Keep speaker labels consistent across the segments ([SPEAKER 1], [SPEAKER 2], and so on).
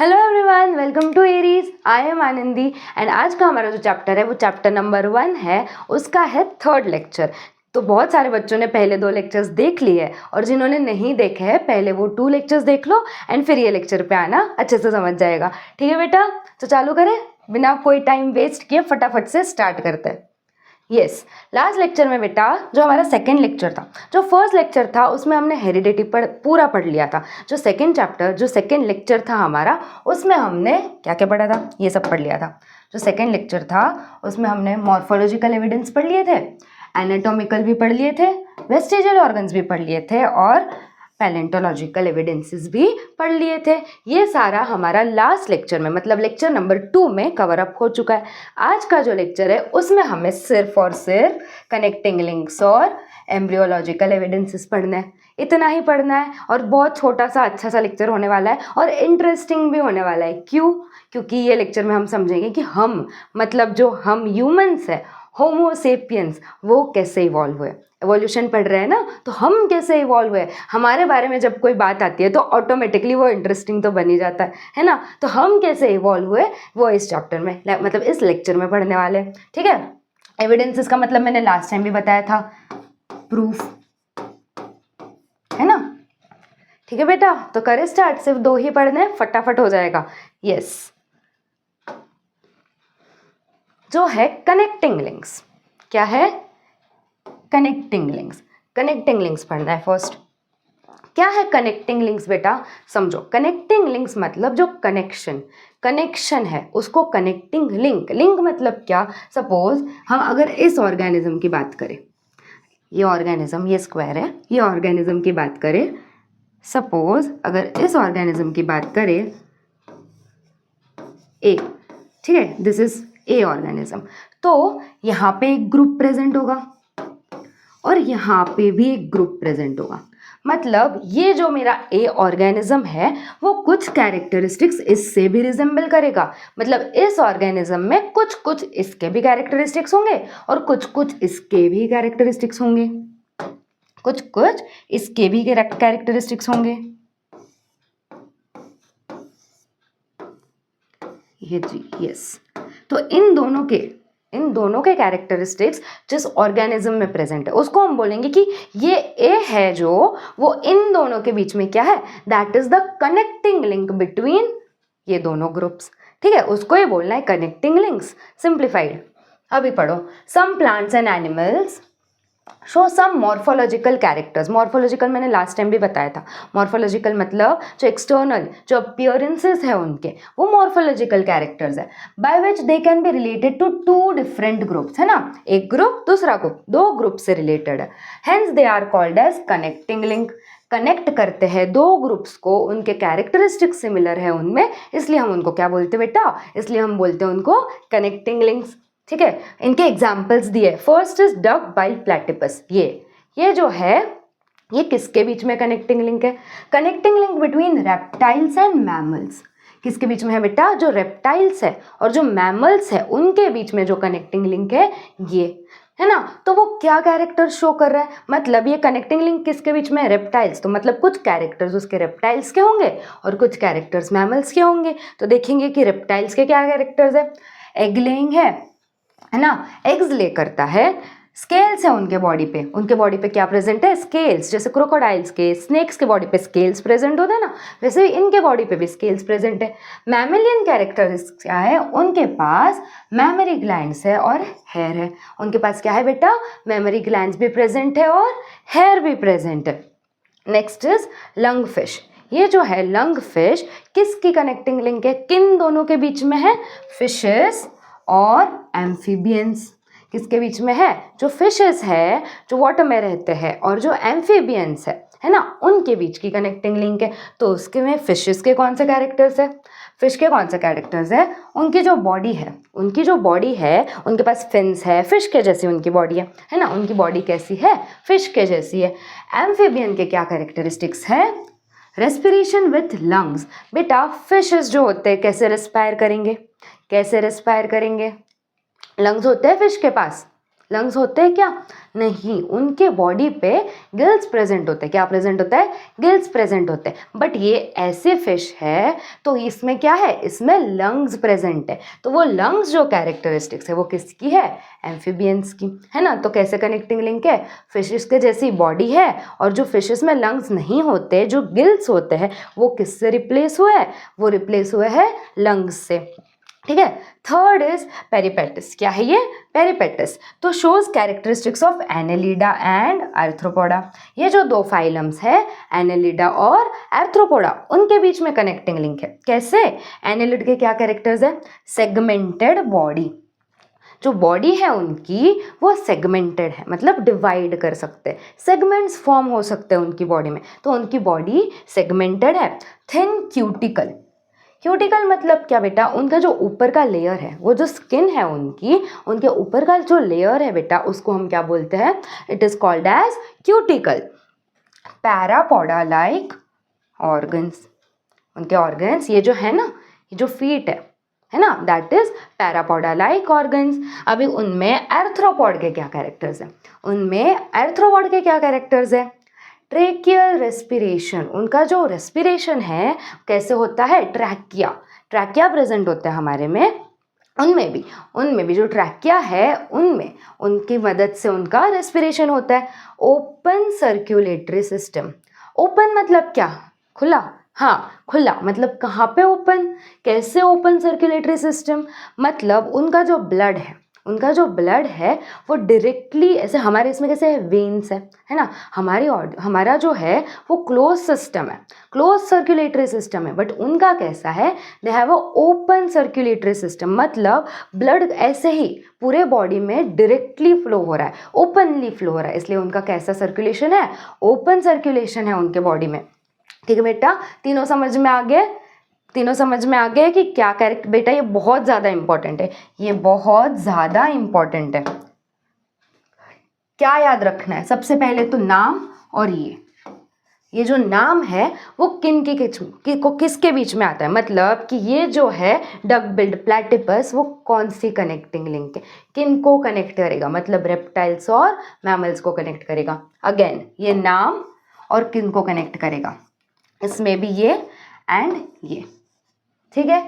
[SPEAKER 1] Hello everyone, welcome to Aries. I am Anandi and आज का हमारा जो चैप्टर है वो चैप्टर नंबर 1 है, उसका है थर्ड लेक्चर। तो बहुत सारे बच्चों ने पहले 2 लेक्चर्स देख लिए हैं और जिन्होंने नहीं देखे हैं पहले वो 2 लेक्चर्स देख लो एंड फिर ये लेक्चर पे आना, अच्छे से समझ जाएगा। ठीक है बेटा, तो चालू करें, बिना कोई टाइम वेस्ट किए फटाफट से स्टार्ट करते हैं। यस, लास्ट लेक्चर में बेटा जो हमारा सेकेंड लेक्चर था, जो फर्स्ट लेक्चर था उसमें हमने हेरिडिटी पूरा पढ़ लिया था। जो सेकेंड चैप्टर, जो सेकेंड लेक्चर था हमारा, उसमें हमने क्या क्या पढ़ा था, ये सब पढ़ लिया था। जो सेकेंड लेक्चर था उसमें हमने मॉर्फोलॉजिकल एविडेंस पढ़ लिए थे, एनाटॉमिकल भी पढ़ लिए थे, वेस्टिजियल ऑर्गन्स भी पढ़ लिए थे और पैलेंटोलॉजिकल एविडेंसेस भी पढ़ लिए थे। ये सारा हमारा लास्ट लेक्चर में, मतलब लेक्चर नंबर 2 में कवर अप हो चुका है। आज का जो लेक्चर है उसमें हमें सिर्फ और सिर्फ कनेक्टिंग लिंक्स और एम्ब्रियोलॉजिकल एविडेंसेस पढ़ना है, इतना ही पढ़ना है। और बहुत छोटा सा अच्छा सा लेक्चर होने वाला है और इंटरेस्टिंग भी होने वाला है। क्यों? क्योंकि ये लेक्चर में हम समझेंगे कि हम, मतलब जो हम ह्यूमंस है, होमोसेपियंस, वो कैसे इवॉल्व हुए। एवोल्यूशन पढ़ रहे हैं ना, तो हम कैसे इवॉल्व हुए, हमारे बारे में जब कोई बात आती है तो ऑटोमेटिकली वो इंटरेस्टिंग तो बन ही जाता है ना। तो हम कैसे इवॉल्व हुए वो इस चैप्टर में, मतलब इस लेक्चर में पढ़ने वाले हैं। ठीक है, एविडेंसेस का मतलब मैंने लास्ट टाइम भी बताया था, प्रूफ, है ना। ठीक है बेटा, तो करें स्टार्ट। सिर्फ 2 ही पढ़ने, फटाफट हो जाएगा। यस, जो है कनेक्टिंग लिंक्स। क्या है? Connecting links. कनेक्टिंग लिंक्स पढ़ना है फर्स्ट। क्या है कनेक्टिंग लिंक्स बेटा? समझो, कनेक्टिंग लिंक्स मतलब जो कनेक्शन है उसको कनेक्टिंग लिंक मतलब क्या? सपोज हम अगर इस ऑर्गेनिज्म की बात करें, ये ऑर्गेनिज्म, ये स्क्वायर है, ये ऑर्गेनिज्म की बात करें, सपोज अगर इस ऑर्गेनिज्म की बात करें ए, ठीक है, दिस इज ए ऑर्गेनिज्म, तो यहाँ पे एक ग्रुप प्रेजेंट होगा और यहाँ पे भी एक ग्रुप प्रेजेंट होगा। मतलब ये जो मेरा ए ऑर्गेनिज्म है वो कुछ कैरेक्टरिस्टिक्स इससे भी रिजेंबल करेगा। मतलब इस ऑर्गेनिज्म में कुछ कुछ इसके भी कैरेक्टरिस्टिक्स होंगे और कुछ कुछ इसके भी कैरेक्टरिस्टिक्स होंगे, कुछ कुछ इसके भी कैरेक्टरिस्टिक्स होंगे। ये जी, यस। तो इन दोनों के कैरेक्टरिस्टिक्स जिस ऑर्गेनिज्म में प्रेजेंट है उसको हम बोलेंगे कि ये ए है जो, वो इन दोनों के बीच में क्या है, that is the connecting link between ये दोनों ग्रुप्स। ठीक है, उसको ये बोलना है कनेक्टिंग लिंक्स, सिंप्लीफाइड। अभी पढ़ो, some plants and animals show some morphological characters. Morphological मैंने लास्ट टाइम भी बताया था। मॉर्फोलॉजिकल मतलब जो एक्सटर्नल, जो अपीयरेंसेस है उनके, वो मॉर्फोलॉजिकल कैरेक्टर्स है, by which they can be related to 2 different groups, है ना। एक ग्रुप, दूसरा ग्रुप, 2 ग्रुप से रिलेटेड है। Hence they are called as connecting link. Connect करते हैं 2 ग्रुप्स को, उनके कैरेक्टरिस्टिक्स सिमिलर है उनमें, इसलिए हम उनको क्या बोलते हैं बेटा? इसलिए हम बोलते हैं उनको कनेक्टिंग लिंक्स। ठीक है, इनके एग्जाम्पल्स दिए। First is duck bile platypus. ये जो है, ये किसके बीच में कनेक्टिंग लिंक है? Connecting link between reptiles and mammals. किसके बीच में है बेटा? जो रेप्टाइल्स है और जो मैमल्स है उनके बीच में जो कनेक्टिंग लिंक है, ये है ना। तो वो क्या कैरेक्टर शो कर रहा है? मतलब ये कनेक्टिंग लिंक किसके बीच में है? रेप्टाइल्स। तो मतलब कुछ कैरेक्टर्स उसके रेप्टाइल्स के होंगे और कुछ कैरेक्टर्स मैमल्स के होंगे। तो देखेंगे कि रेप्टाइल्स के क्या कैरेक्टर्स है? एग लेइंग है ना, एग्स ले करता है, स्केल्स है उनके बॉडी पे क्या प्रेजेंट है? स्केल्स। जैसे क्रोकोडाइल्स के, स्नेक्स के बॉडी पे स्केल्स प्रेजेंट होता है ना, वैसे इनके बॉडी पे भी स्केल्स प्रेजेंट है। मैमेलियन कैरेक्टरिस्टिक्स क्या है? उनके पास मैमरी ग्लैंड्स है और हेयर है। उनके पास क्या है बेटा? मैमरी ग्लैंड्स भी प्रेजेंट है और हेयर भी प्रेजेंट है। Next is lung fish. ये जो है लंग फिश, किसकी कनेक्टिंग लिंक है? किन दोनों के बीच में है? फिशेस और एम्फीबियंस। किसके बीच में है? जो फिशेस है जो वाटर में रहते हैं और जो एम्फीबियंस है ना, उनके बीच की कनेक्टिंग लिंक है। तो उसके में फिशेस के कौन से कैरेक्टर्स है? फिश के कौन से कैरेक्टर्स है? उनकी जो बॉडी है, उनके पास फिन्स है, फिश के जैसी उनकी बॉडी है ना। उनकी बॉडी कैसी है? फिश के जैसी है। एम्फीबियन के क्या कैरेक्टरिस्टिक्स है? Respiration with lungs. बेटा फिशेस जो होते हैं कैसे रेस्पायर करेंगे? लंग्स होते हैं फिश के पास, लंग्स होते हैं क्या? नहीं, उनके बॉडी पे गिल्स प्रेजेंट होते हैं। क्या प्रेजेंट होता है? गिल्स प्रेजेंट होते हैं। बट ये ऐसे फिश है तो इसमें क्या है? इसमें लंग्स प्रेजेंट है। तो वो लंग्स जो कैरेक्टरिस्टिक्स है वो किसकी है? एम्फीबियंस की, है ना। तो कैसे कनेक्टिंग लिंक है? फिशेस के जैसी बॉडी है और जो फिशेस में लंग्स नहीं होते, जो गिल्स होते हैं, वो किससे रिप्लेस हुए हैं? वो रिप्लेस हुए हैं लंग्स से। ठीक है। Third is peripatus. क्या है ये? पेरिपेटस। तो shows characteristics of annelida and arthropoda. ये जो दो फाइलम्स है, एनेलिडा और आर्थ्रोपोडा, उनके बीच में कनेक्टिंग लिंक है। कैसे? एनेलिड के क्या कैरेक्टर्स है? Segmented body. जो बॉडी है उनकी वो सेगमेंटेड है, मतलब डिवाइड कर सकते हैं, सेगमेंट्स फॉर्म हो सकते हैं उनकी बॉडी में। तो उनकी बॉडी सेगमेंटेड है। Thin cuticle. क्यूटिकल मतलब क्या बेटा? उनका जो ऊपर का लेयर है, वो जो स्किन है उनकी, उनके ऊपर का जो लेयर है बेटा, उसको हम क्या बोलते हैं? It is called as cuticle. Parapodia like organs. उनके ऑर्गन्स ये जो है ना, ये जो फीट है ना, that is parapodia like organs. अभी उनमें आर्थ्रोपोड के क्या कैरेक्टर्स हैं? उनमें आर्थ्रोपोड के क्या कैरेक्टर्स है? Tracheal respiration. उनका जो रेस्पिरेशन है कैसे होता है? ट्रैकिया। ट्रैकिया प्रेजेंट होता है हमारे में। उनमें भी जो ट्रैकिया है, उनमें उनकी मदद से उनका रेस्पिरेशन होता है। Open circulatory system. ओपन मतलब क्या? खुला। हाँ, खुला मतलब कहाँ पे ओपन? कैसे ओपन सर्कुलेटरी सिस्टम? मतलब उनका जो ब्लड है वो डायरेक्टली, ऐसे हमारे इसमें कैसे है? वेन्स है ना। हमारा जो है वो क्लोज सिस्टम है, क्लोज सर्कुलेटरी सिस्टम है। बट उनका कैसा है? They have a open circulatory system. मतलब ब्लड ऐसे ही पूरे बॉडी में डायरेक्टली फ्लो हो रहा है, ओपनली फ्लो हो रहा है, इसलिए उनका कैसा सर्कुलेशन है? ओपन सर्कुलेशन है उनके बॉडी में। ठीक है बेटा, तीनों समझ में आ गए? तीनों समझ में आ गए कि क्या कैरेक्टर? बेटा ये बहुत ज़्यादा इंपॉर्टेंट है, ये बहुत ज़्यादा इंपॉर्टेंट है। क्या याद रखना है? सबसे पहले तो नाम, और ये जो नाम है वो किसके बीच में आता है? मतलब कि ये जो है डक बिल्ड प्लेटिपस, वो कौन सी कनेक्टिंग लिंक है? किन को कनेक्ट करेगा? मतलब रेप्टाइल्स और मैमल्स को कनेक्ट करेगा। अगेन ये नाम और किन को कनेक्ट करेगा? इसमें भी ये एंड ये। ठीक है,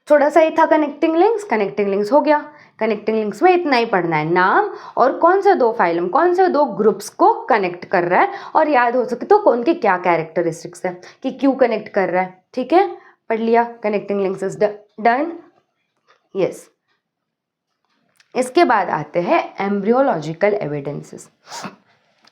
[SPEAKER 1] थोड़ा सा ही था कनेक्टिंग लिंक्स हो गया। कनेक्टिंग लिंक्स में इतना ही पढ़ना है, नाम और कौन से दो फाइलम, कौन से दो ग्रुप्स को कनेक्ट कर रहा है, और याद हो सके तो उनके क्या कैरेक्टरिस्टिक्स है, कि क्यों कनेक्ट कर रहा है। ठीक है, पढ़ लिया। Connecting links is done. Yes, इसके बाद आते हैं एम्ब्रियोलॉजिकल एविडेंसेस।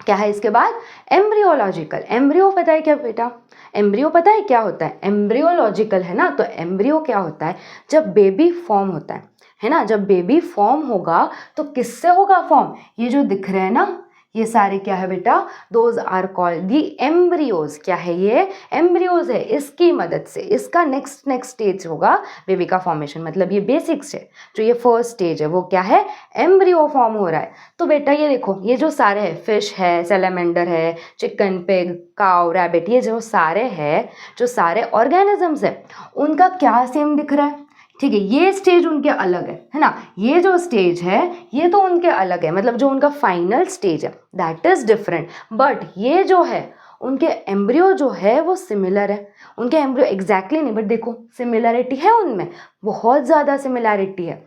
[SPEAKER 1] क्या है इसके बाद? एम्ब्रियोलॉजिकल। एम्ब्रियो पता है क्या बेटा? एम्ब्रियो पता है क्या होता है? एम्ब्रियोलॉजिकल है ना। तो एम्ब्रियो क्या होता है? जब बेबी फॉर्म होता है ना, जब बेबी फॉर्म होगा तो किससे होगा फॉर्म? ये जो दिख रहे हैं ना, ये सारे क्या है बेटा? Those are called the embryos. क्या है ये? एम्ब्रियोज है। इसकी मदद से इसका नेक्स्ट स्टेज होगा बेबी का फॉर्मेशन। मतलब ये बेसिक्स है, जो ये फर्स्ट स्टेज है वो क्या है? एम्ब्रियो फॉर्म हो रहा है। तो बेटा ये देखो, ये जो सारे है, फिश है, सैलेमेंडर है, चिकन, पिग, काउ, रैबिट, ये जो सारे है, जो सारे ऑर्गेनिजम्स है, उनका क्या सेम दिख रहा है? ठीक है, ये स्टेज उनके अलग है ना। ये जो स्टेज है ये तो उनके अलग है, मतलब जो उनका फाइनल स्टेज है दैट इज डिफरेंट। बट ये जो है उनके एम्ब्रियो जो है वो सिमिलर है। उनके एम्ब्रियो एग्जैक्टली नहीं, बट देखो सिमिलरिटी है उनमें, बहुत ज़्यादा सिमिलरिटी है।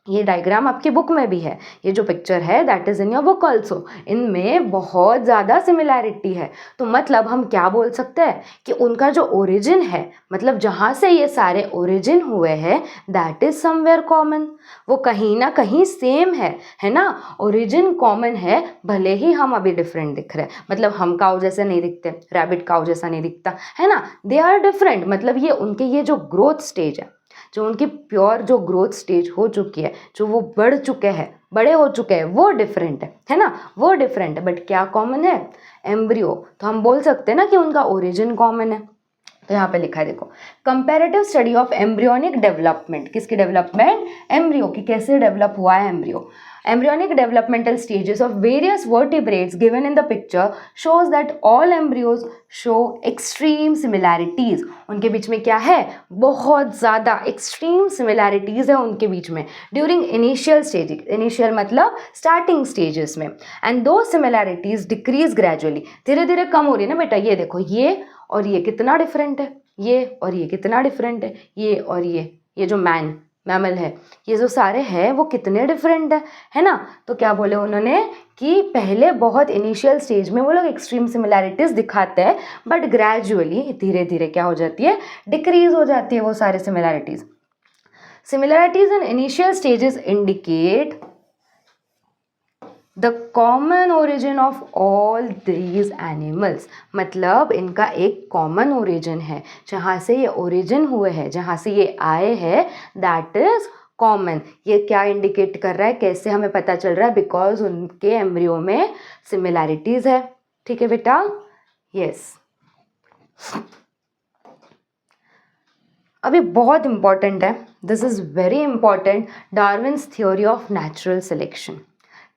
[SPEAKER 1] ये डायग्राम आपकी बुक में भी है, ये जो पिक्चर है that is in your book also. इनमें बहुत ज़्यादा सिमिलैरिटी है। तो मतलब हम क्या बोल सकते हैं कि उनका जो ओरिजिन है, मतलब जहाँ से ये सारे ओरिजिन हुए हैं, दैट इज समवेयर कॉमन। वो कहीं ना कहीं सेम है ना। ओरिजिन कॉमन है, भले ही हम अभी डिफरेंट दिख रहे हैं। मतलब हम काऊ जैसे नहीं दिखते, रैबिट काऊ जैसा नहीं दिखता, है ना। They are different. मतलब ये उनके ये जो ग्रोथ स्टेज है, जो उनकी प्योर जो ग्रोथ स्टेज हो चुकी है, जो वो बड़े हो चुके हैं, वो डिफरेंट है ना, वो डिफरेंट है। बट क्या कॉमन है? एम्ब्रियो। तो हम बोल सकते हैं ना कि उनका ओरिजिन कॉमन है। तो यहाँ पे लिखा है देखो, comparative study of embryonic development, किसकी डेवलपमेंट, एम्ब्रियो की, कैसे डेवलप हुआ है embryo, embryonic developmental stages of various vertebrates given in the picture shows that all embryos show extreme similarities। उनके बीच में क्या है, बहुत ज़्यादा extreme similarities है उनके बीच में during initial stages, initial मतलब starting stages में, and those similarities decrease gradually, धीरे धीरे कम हो रही है ना बेटा। ये देखो, ये और ये कितना डिफरेंट है, ये और ये कितना डिफरेंट है, ये और ये जो मैमल है, ये जो सारे हैं वो कितने डिफरेंट है ना। तो क्या बोले उन्होंने कि पहले बहुत इनिशियल स्टेज में वो लोग एक्सट्रीम सिमिलैरिटीज दिखाते हैं, बट ग्रेजुअली धीरे धीरे क्या हो जाती है, डिक्रीज हो जाती है वो सारे similarities. Similarities in initial stages indicate the common origin of all these animals, मतलब इनका एक कॉमन ओरिजिन है, जहाँ से ये ओरिजिन हुए हैं, जहाँ से ये आए हैं, दैट इज कॉमन। ये क्या इंडिकेट कर रहा है, कैसे हमें पता चल रहा है, बिकॉज उनके एम्ब्रियो में सिमिलैरिटीज है। ठीक है बेटा, यस। अभी बहुत इंपॉर्टेंट है, this is very important, Darwin's theory of natural selection.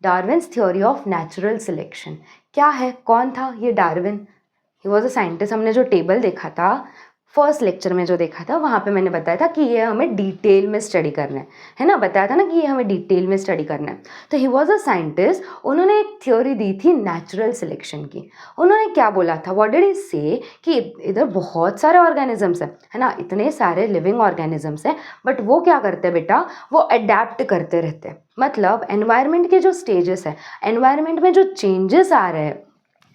[SPEAKER 1] Darwin's theory of natural selection क्या है, कौन था ये Darwin, he was a scientist. हमने जो टेबल देखा था फर्स्ट लेक्चर में, जो देखा था वहाँ पे मैंने बताया था कि ये हमें डिटेल में स्टडी करना है ना, बताया था ना कि ये हमें डिटेल में स्टडी करना है। तो ही वॉज अ साइंटिस्ट, उन्होंने एक थ्योरी दी थी नेचुरल सिलेक्शन की। उन्होंने क्या बोला था, व्हाट डिड ही से, कि इधर बहुत सारे ऑर्गेनिजम्स है ना, इतने सारे लिविंग ऑर्गेनिजम्स हैं, बट वो क्या करते हैं बेटा, वो अडेप्ट करते रहते हैं। मतलब एनवायरनमेंट के जो स्टेजेस है, एनवायरनमेंट में जो चेंजेस आ रहे हैं,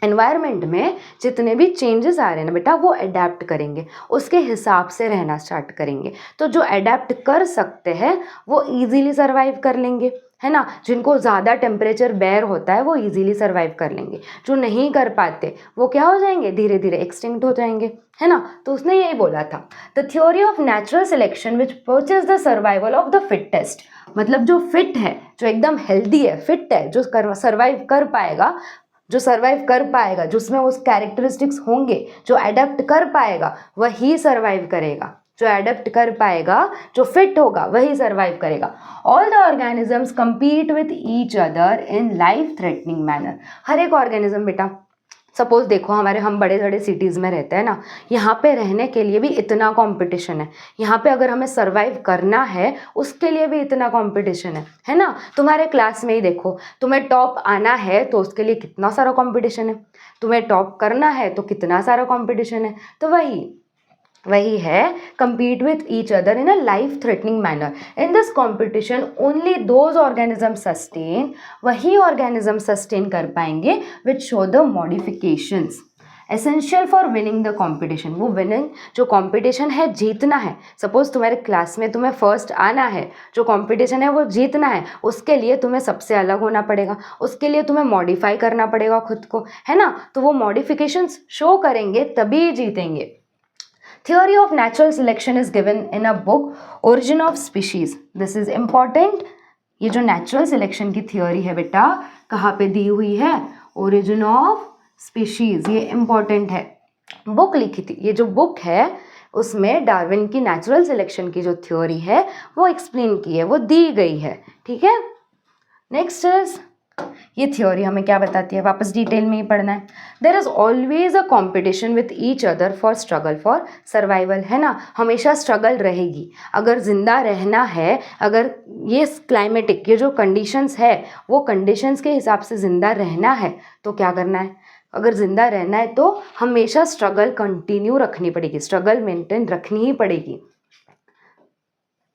[SPEAKER 1] एनवायरनमेंट में जितने भी चेंजेस आ रहे हैं ना बेटा, वो अडेप्ट करेंगे, उसके हिसाब से रहना स्टार्ट करेंगे। तो जो अडेप्ट कर सकते हैं वो इजीली सर्वाइव कर लेंगे, है ना। जिनको ज़्यादा टेम्परेचर बेयर होता है वो इजीली सर्वाइव कर लेंगे, जो नहीं कर पाते वो क्या हो जाएंगे, धीरे धीरे एक्सटिंक्ट हो जाएंगे, है ना। तो उसने यही बोला था, the theory of natural selection which purchase the survival of the fittest, मतलब जो फिट है, जो एकदम हेल्दी है, फिट है, जो सर्वाइव कर पाएगा, जो सर्वाइव कर पाएगा, जिसमें उस कैरेक्टरिस्टिक्स होंगे, जो अडेप्ट कर पाएगा वही सर्वाइव करेगा, जो अडेप्ट कर पाएगा, जो फिट होगा वही सर्वाइव करेगा। All the organisms compete with each other in life threatening manner। हर एक ऑर्गेनिज्म बेटा, सपोज देखो हम बड़े बड़े सिटीज़ में रहते हैं ना, यहाँ पे रहने के लिए भी इतना कंपटीशन है, यहाँ पे अगर हमें सरवाइव करना है उसके लिए भी इतना कंपटीशन है ना। तुम्हारे क्लास में ही देखो, तुम्हें टॉप आना है तो उसके लिए कितना सारा कंपटीशन है, तुम्हें टॉप करना है तो कितना सारा कंपटीशन है। तो वही है, compete with each other in a life threatening manner। in this competition only those organisms sustain, वही organism sustain कर पाएंगे which show the modifications essential for winning the competition। वो winning जो competition है, जीतना है। सपोज तुम्हारे क्लास में तुम्हें फर्स्ट आना है, जो competition है वो जीतना है, उसके लिए तुम्हें सबसे अलग होना पड़ेगा, उसके लिए तुम्हें मॉडिफाई करना पड़ेगा खुद को, है ना। तो वो मॉडिफिकेशंस शो करेंगे तभी जीतेंगे। Theory of natural selection is given in a book Origin of Species। This is important। ये जो natural selection की theory है बेटा, कहाँ पे दी हुई है, Origin of Species, ये important है। बुक लिखी थी, ये जो बुक है उसमें डार्विन की नेचुरल सिलेक्शन की जो थ्योरी है वो एक्सप्लेन की है, वो दी गई है। ठीक है, नेक्स्ट इज, ये थ्योरी हमें क्या बताती है, वापस डिटेल में ही पढ़ना है। There is always a competition with each other for struggle for survival, है ना। हमेशा स्ट्रगल रहेगी, अगर जिंदा रहना है, अगर ये क्लाइमेटिक ये जो कंडीशंस है वो कंडीशंस के हिसाब से जिंदा रहना है तो क्या करना है, अगर जिंदा रहना है तो हमेशा स्ट्रगल कंटिन्यू रखनी पड़ेगी, स्ट्रगल मेंटेन रखनी ही पड़ेगी।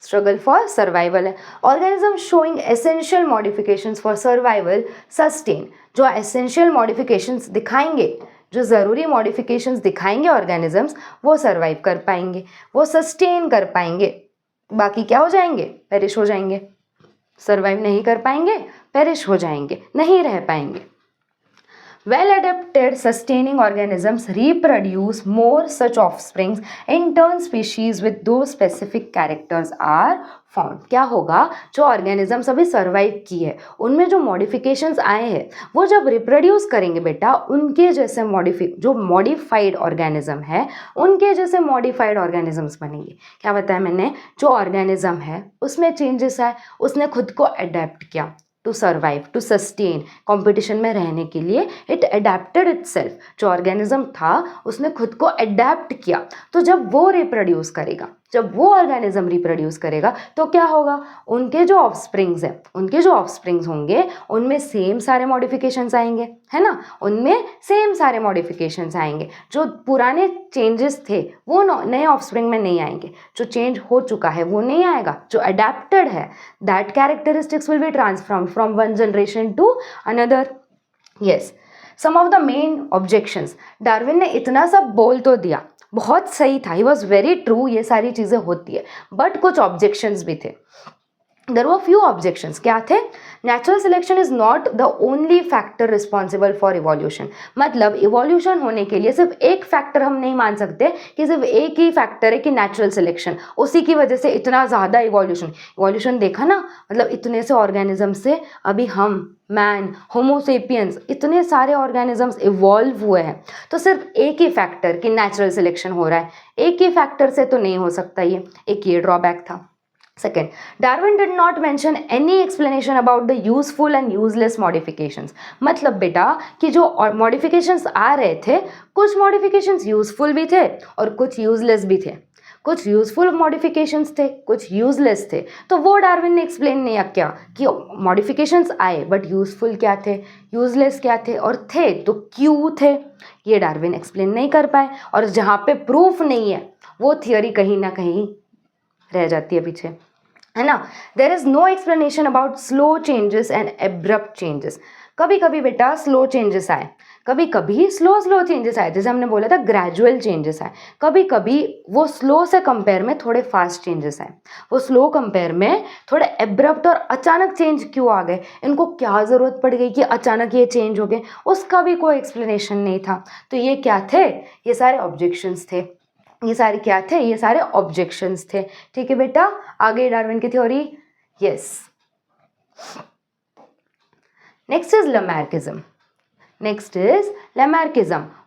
[SPEAKER 1] स्ट्रगल फॉर सर्वाइवल है। Organism showing essential modifications for survival sustain, जो एसेंशियल मॉडिफिकेशंस दिखाएंगे, जो ज़रूरी मॉडिफिकेशंस दिखाएंगे ऑर्गेनिजम्स, वो सर्वाइव कर पाएंगे, वो सस्टेन कर पाएंगे। बाकी क्या हो जाएंगे, पेरिश हो जाएंगे, सर्वाइव नहीं कर पाएंगे, पेरिश हो जाएंगे, नहीं रह पाएंगे। Well adapted sustaining organisms reproduce more such offsprings. In turn, species with those specific characters are found. क्या होगा, जो ऑर्गेनिजम्स अभी सर्वाइव की है उनमें जो मॉडिफिकेशंस आए हैं वो जब रिप्रोड्यूस करेंगे बेटा, उनके जैसे जो मॉडिफाइड ऑर्गेनिज्म है उनके जैसे मॉडिफाइड ऑर्गेनिजम्स बनेंगे. क्या बताया मैंने, जो ऑर्गेनिज्म है उसमें चेंजेस आए, उसने खुद को अडेप्ट किया to survive, to sustain, competition में रहने के लिए इट अडेप्टेड इटसेल्फ. जो ऑर्गेनिज्म था उसने खुद को अडेप्ट किया. तो जब वो रिप्रोड्यूस करेगा, जब वो ऑर्गेनिज्म रिप्रोड्यूस करेगा तो क्या होगा, उनके जो ऑफस्प्रिंग्स हैं, उनके जो ऑफस्प्रिंग्स होंगे उनमें सेम सारे मॉडिफिकेशंस आएंगे, है ना, उनमें सेम सारे मॉडिफिकेशंस आएंगे. जो पुराने चेंजेस थे वो नए ऑफस्प्रिंग में नहीं आएंगे. जो चेंज हो चुका है वो नहीं आएगा. जो अडेप्टेड है, that characteristics will be transform from one generation to another. Yes, some of the main objections. Darwin ने इतना सब बोल तो दिया, बहुत सही था, ही वॉज वेरी ट्रू, ये सारी चीज़ें होती है, बट कुछ ऑब्जेक्शंस भी थे. There were few objections. क्या थे, natural selection is not the only factor responsible for evolution. मतलब इवोल्यूशन होने के लिए सिर्फ एक फैक्टर हम नहीं मान सकते कि सिर्फ एक ही फैक्टर है कि नेचुरल सिलेक्शन, उसी की वजह से इतना ज़्यादा इवोल्यूशन देखा ना, मतलब इतने से ऑर्गेनिज्म से अभी हम मैन, होमोसेपियंस, इतने सारे ऑर्गेनिजम्स इवॉल्व हुए हैं. तो सिर्फ एक ही फैक्टर कि नेचुरल सिलेक्शन हो रहा है, एक ही फैक्टर से तो नहीं हो सकता. ये ड्रॉबैक था. Second, Darwin did not mention any explanation about the useful and useless modifications. मतलब बेटा कि जो modifications आ रहे थे, कुछ modifications useful भी थे और कुछ useless भी थे. कुछ यूजफुल मॉडिफिकेशंस थे, कुछ यूजलेस थे. तो वो डार्विन ने एक्सप्लेन नहीं किया कि मॉडिफिकेशंस आए बट यूजफुल क्या थे, यूजलेस क्या थे, और थे तो क्यों थे, ये डार्विन एक्सप्लेन नहीं कर पाए. और जहाँ पे प्रूफ नहीं है वो थियोरी कहीं ना कहीं रह जाती है पीछे, है ना. There is no explanation about slow changes and abrupt changes. कभी कभी बेटा स्लो चेंजेस आए, कभी कभी स्लो चेंजेस आए, जैसे हमने बोला था ग्रेजुअल चेंजेस आए. कभी कभी वो स्लो से कंपेयर में थोड़े फास्ट चेंजेस आए, वो स्लो कंपेयर में थोड़े एब्रप्ट और अचानक चेंज क्यों आ गए, इनको क्या ज़रूरत पड़ गई कि अचानक ये चेंज हो गए, उसका भी कोई एक्सप्लेनेशन नहीं था. तो ये क्या थे, ये सारे ऑब्जेक्शंस थे, ये सारे क्या थे, ये सारे ऑब्जेक्शंस थे. ठीक है बेटा, आगे डार्विन की theory. Yes, next is Lamarckism.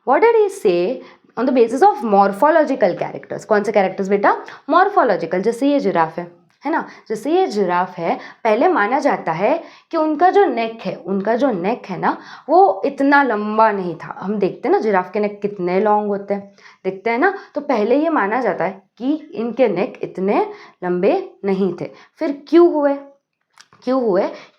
[SPEAKER 1] What did he say on the basis of morphological characters? कौन से कैरेक्टर्स बेटा, मॉर्फोलॉजिकल. जैसे ये जिराफ है ना, जैसे ये जिराफ है, पहले माना जाता है कि उनका जो नेक है ना वो इतना लंबा नहीं था. हम देखते हैं ना जिराफ के नेक कितने लॉन्ग होते हैं, देखते हैं ना. तो पहले ये माना जाता है कि इनके नेक इतने लंबे नहीं थे. फिर क्यों हुए,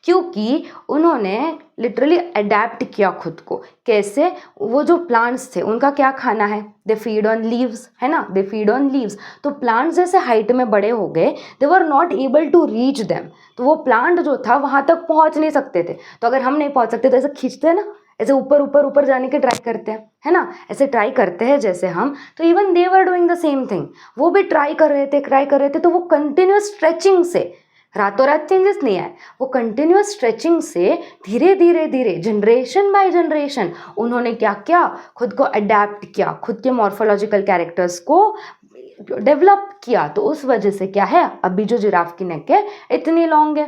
[SPEAKER 1] क्योंकि उन्होंने लिटरली अडेप्ट किया खुद को. कैसे, वो जो प्लांट्स थे उनका क्या खाना है, दे फीड ऑन लीव्स, है ना, दे फीड ऑन लीव्स. तो प्लांट्स जैसे हाइट में बड़े हो गए, they were not able to reach them. तो वो प्लांट जो था वहाँ तक पहुँच नहीं सकते थे. तो अगर हम नहीं पहुँच सकते तो ऐसे खींचते हैं ना, ऐसे ऊपर जाने के ट्राई करते हैं, है ना, ऐसे ट्राई करते हैं जैसे हम. तो even they were doing the same thing, वो भी ट्राई कर रहे थे. तो वो कंटिन्यूस स्ट्रेचिंग से, रातों रात चेंजेस नहीं आए, वो कंटिन्यूस स्ट्रेचिंग से धीरे धीरे जनरेशन बाय जनरेशन उन्होंने क्या किया, खुद को अडेप्ट किया, खुद के मॉर्फोलॉजिकल कैरेक्टर्स को डेवलप किया. तो उस वजह से क्या है, अभी जो जिराफ की नेक है इतनी लॉन्ग है.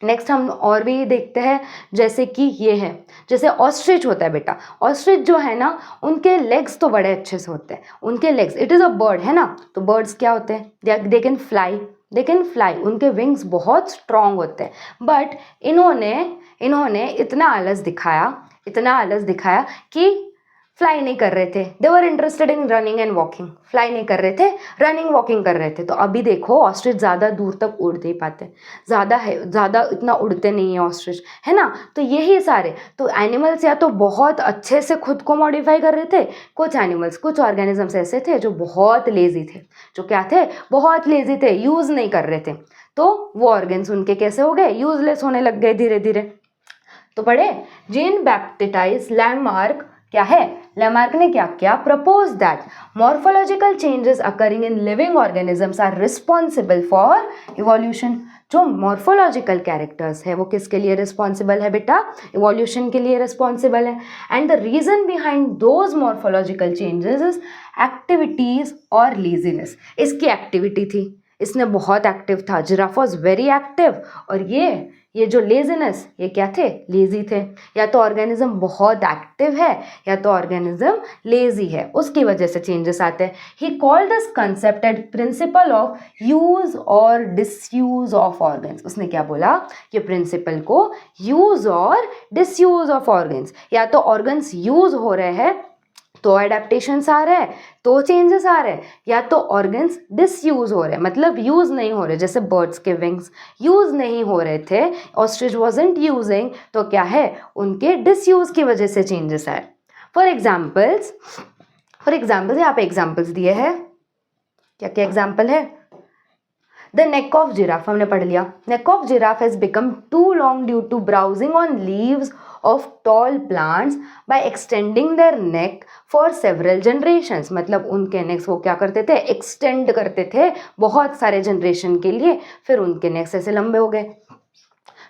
[SPEAKER 1] नेक्स्ट हम और भी देखते हैं, जैसे कि ये है, जैसे ऑस्ट्रिच होता है बेटा. ऑस्ट्रिच जो है ना, उनके लेग्स तो बड़े अच्छे से होते हैं, उनके legs, it is a bird, है ना. तो बर्ड्स क्या होते हैं, दे कैन फ्लाई, उनके विंग्स बहुत स्ट्रॉन्ग होते हैं. बट इन्होंने इतना आलस दिखाया कि फ्लाई नहीं कर रहे थे. They were interested in running and walking. Fly नहीं कर रहे थे, रनिंग वॉकिंग कर रहे थे. तो अभी देखो ऑस्ट्रिच ज़्यादा दूर तक उड़ नहीं पाते, ज़्यादा इतना उड़ते नहीं है ऑस्ट्रिच, है ना. तो यही सारे तो एनिमल्स या तो बहुत अच्छे से खुद को मॉडिफाई कर रहे थे, कुछ ऑर्गेनिजम्स ऐसे थे जो बहुत लेजी थे, जो क्या थे, बहुत लेजी थे, यूज़ नहीं कर रहे थे. तो वो ऑर्गन्स उनके कैसे हो गए, यूजलेस होने लग गए धीरे धीरे. तो पढ़े, जीन बैप्टिस्टाइज लैंडमार्क क्या है, लेमार्क ने क्या किया, propose that morphological changes occurring in living organisms are responsible for evolution. जो मॉर्फोलॉजिकल कैरेक्टर्स है वो किसके लिए रिस्पॉन्सिबल है बेटा, इवोल्यूशन के लिए रिस्पॉन्सिबल है। And the reason behind those morphological changes is activities और लेजीनेस। इसकी एक्टिविटी थी, इसने बहुत एक्टिव था, जिराफ वॉज वेरी एक्टिव, और ये जो लेजीनेस, ये क्या थे, लेजी थे। या तो ऑर्गेनिज्म बहुत एक्टिव है या तो ऑर्गेनिज्म लेजी है, उसकी वजह से चेंजेस आते हैं। He called this concept at principle of use और डिसयूज ऑफ ऑर्गन्स। उसने क्या बोला, ये प्रिंसिपल को यूज और डिसयूज ऑफ ऑर्गन्स, या तो ऑर्गन्स यूज हो रहे हैं तो एडेप्टेशंस आ रहे हैं, तो चेंजेस आ रहे हैं, या तो ऑर्गन्स डिसयूज हो रहे हैं, मतलब यूज नहीं हो रहे, जैसे बर्ड्स के विंग्स यूज नहीं हो रहे थे, ऑस्ट्रिच वाजंट यूजिंग, तो क्या है, उनके डिसयूज की वजह से चेंजेस आए। फॉर एग्जाम्पल्स यहाँ पे एग्जाम्पल्स दिए हैं, क्या क्या एग्जाम्पल है। द नेक ऑफ जिराफ हमने पढ़ लिया, neck of giraffe has become too long due to browsing on leaves of tall plants by extending their neck for several generations। मतलब उनके नेक्स वो क्या करते थे, एक्सटेंड करते थे बहुत सारे जनरेशन के लिए, फिर उनके नेक्स ऐसे लंबे हो गए।